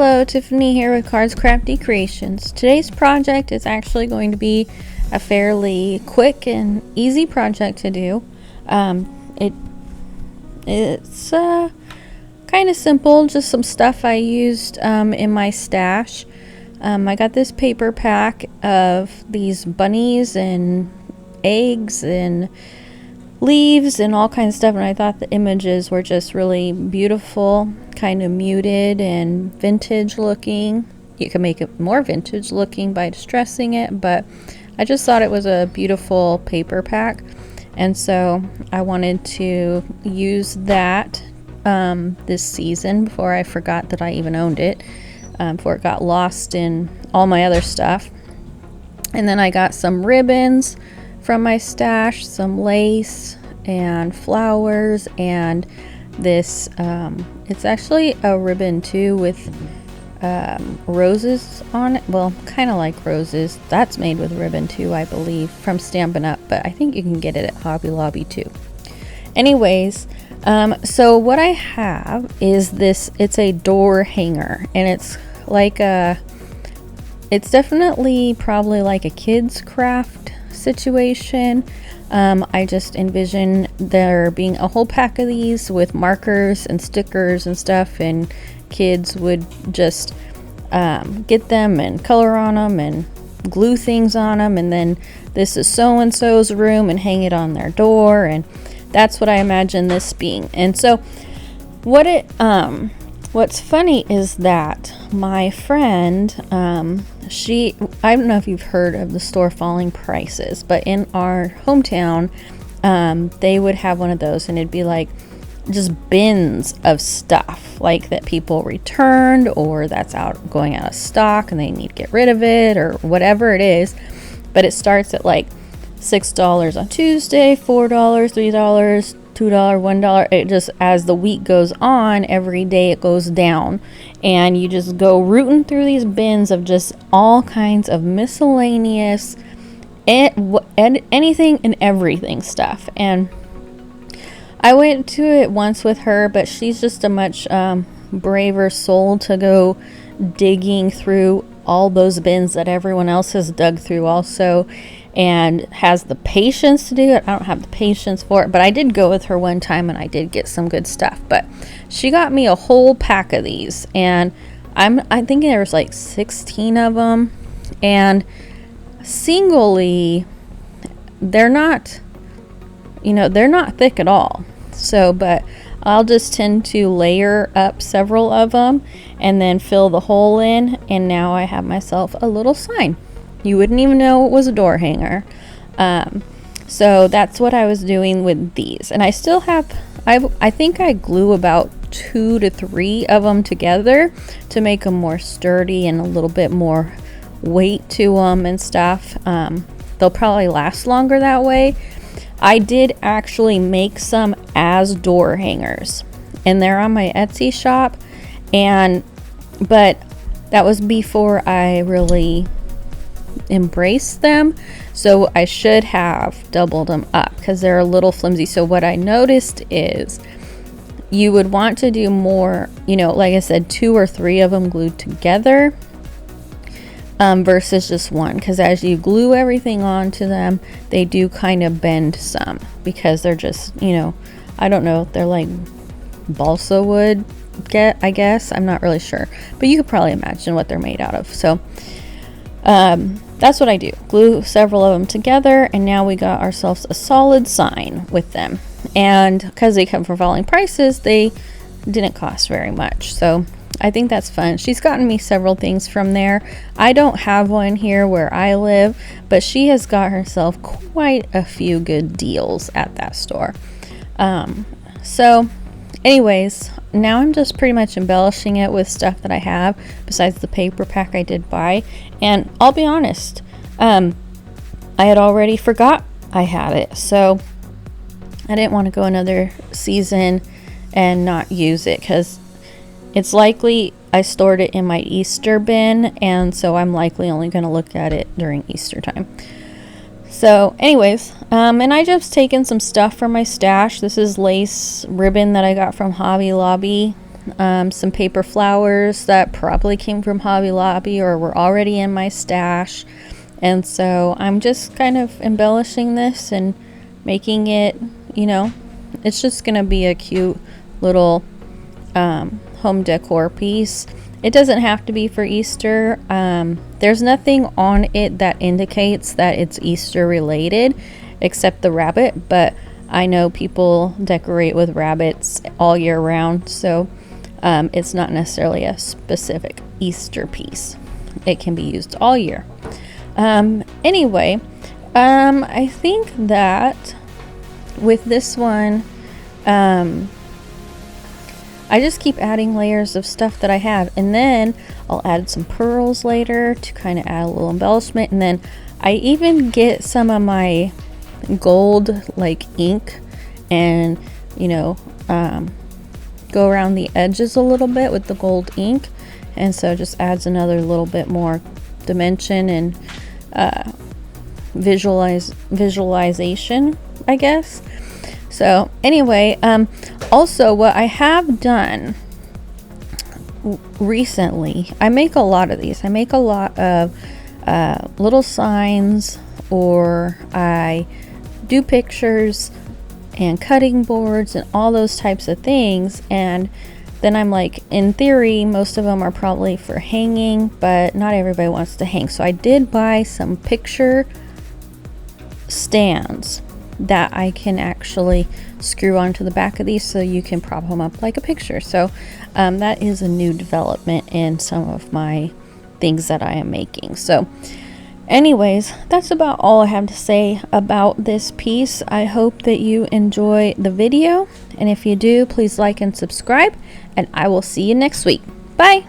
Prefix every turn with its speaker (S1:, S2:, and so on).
S1: Hello, Tiffany here with Cards Crafty Creations. Today's project is actually going to be a fairly quick and easy project to do. It's kind of simple, just some stuff I used in my stash. I got this paper pack of these bunnies and eggs and leaves and all kinds of stuff, and I thought the images were just really beautiful, kind of muted and vintage looking. You can make it more vintage looking by distressing it, but I just thought it was a beautiful paper pack, and so I wanted to use that this season before I forgot that I even owned it, before it got lost in all my other stuff. And then I got some ribbons from my stash, some lace and flowers, and this it's actually a ribbon too with roses on it. Well, kind of like roses. That's made with ribbon too, I believe, from Stampin' Up, but I think you can get it at Hobby Lobby too. Anyways, so what I have is this. It's a door hanger, and it's like it's definitely probably like a kid's craft situation. I just envision there being a whole pack of these with markers and stickers and stuff, and kids would just get them and color on them and glue things on them, and then this is so-and-so's room and hang it on their door, and that's what I imagine this being. And so what's funny is that my friend, I don't know if you've heard of the store Falling Prices, but in our hometown, they would have one of those, and it'd be like just bins of stuff like that people returned, or that's going out of stock and they need to get rid of it, or whatever it is. But it starts at like $6 on Tuesday, $4, $3, $2, $1. It just, as the week goes on, every day it goes down, and you just go rooting through these bins of just all kinds of miscellaneous anything and everything stuff. And I went to it once with her, but she's just a much braver soul to go digging through all those bins that everyone else has dug through also, and has the patience to do it. I don't have the patience for it, but I did go with her one time and I did get some good stuff. But she got me a whole pack of these, and I think there was like 16 of them, and singly they're not thick at all. So, but I'll just tend to layer up several of them and then fill the hole in, and now I have myself a little sign. You wouldn't even know it was a door hanger. So that's what I was doing with these. And I still have, I think I glue about 2 to 3 of them together to make them more sturdy and a little bit more weight to them and stuff. They'll probably last longer that way. I did actually make some as door hangers, and they're on my Etsy shop, but that was before I really embraced them, so I should have doubled them up because they're a little flimsy. So what I noticed is you would want to do more, like I said, 2 or 3 of them glued together versus just one, because as you glue everything onto them, they do kind of bend some, because they're just, I don't know, they're like balsa wood, I guess. I'm not really sure, but you could probably imagine what they're made out of. So that's what I do, glue several of them together, and now we got ourselves a solid sign with them. And because they come from Falling Prices, they didn't cost very much, so I think that's fun. She's gotten me several things from there. I don't have one here where I live, but she has got herself quite a few good deals at that store. So anyways, now I'm just pretty much embellishing it with stuff that I have besides the paper pack I did buy. And I'll be honest, I had already forgot I had it, so I didn't want to go another season and not use it, because it's likely I stored it in my Easter bin, and so I'm likely only going to look at it during Easter time. So anyways, and I just taken some stuff from my stash. This is lace ribbon that I got from Hobby Lobby. some paper flowers that probably came from Hobby Lobby or were already in my stash. And so I'm just kind of embellishing this and making it, you know, it's just gonna be a cute little home decor piece. It doesn't have to be for Easter. There's nothing on it that indicates that it's Easter related except the rabbit, but I know people decorate with rabbits all year round, so it's not necessarily a specific Easter piece. It can be used all year. Anyway, I think that with this one, I just keep adding layers of stuff that I have, and then I'll add some pearls later to kind of add a little embellishment. And then I even get some of my gold like ink and, you know, go around the edges a little bit with the gold ink, and so just adds another little bit more dimension and visualization, I guess. So anyway, also what I have done recently, I make a lot of these. I make a lot of little signs, or I do pictures and cutting boards and all those types of things. And then I'm like, in theory, most of them are probably for hanging, but not everybody wants to hang. So I did buy some picture stands that I can actually screw onto the back of these so you can prop them up like a picture. So that is a new development in some of my things that I am making. So anyways, that's about all I have to say about this piece. I hope that you enjoy the video, and if you do, please like and subscribe, and I will see you next week. Bye.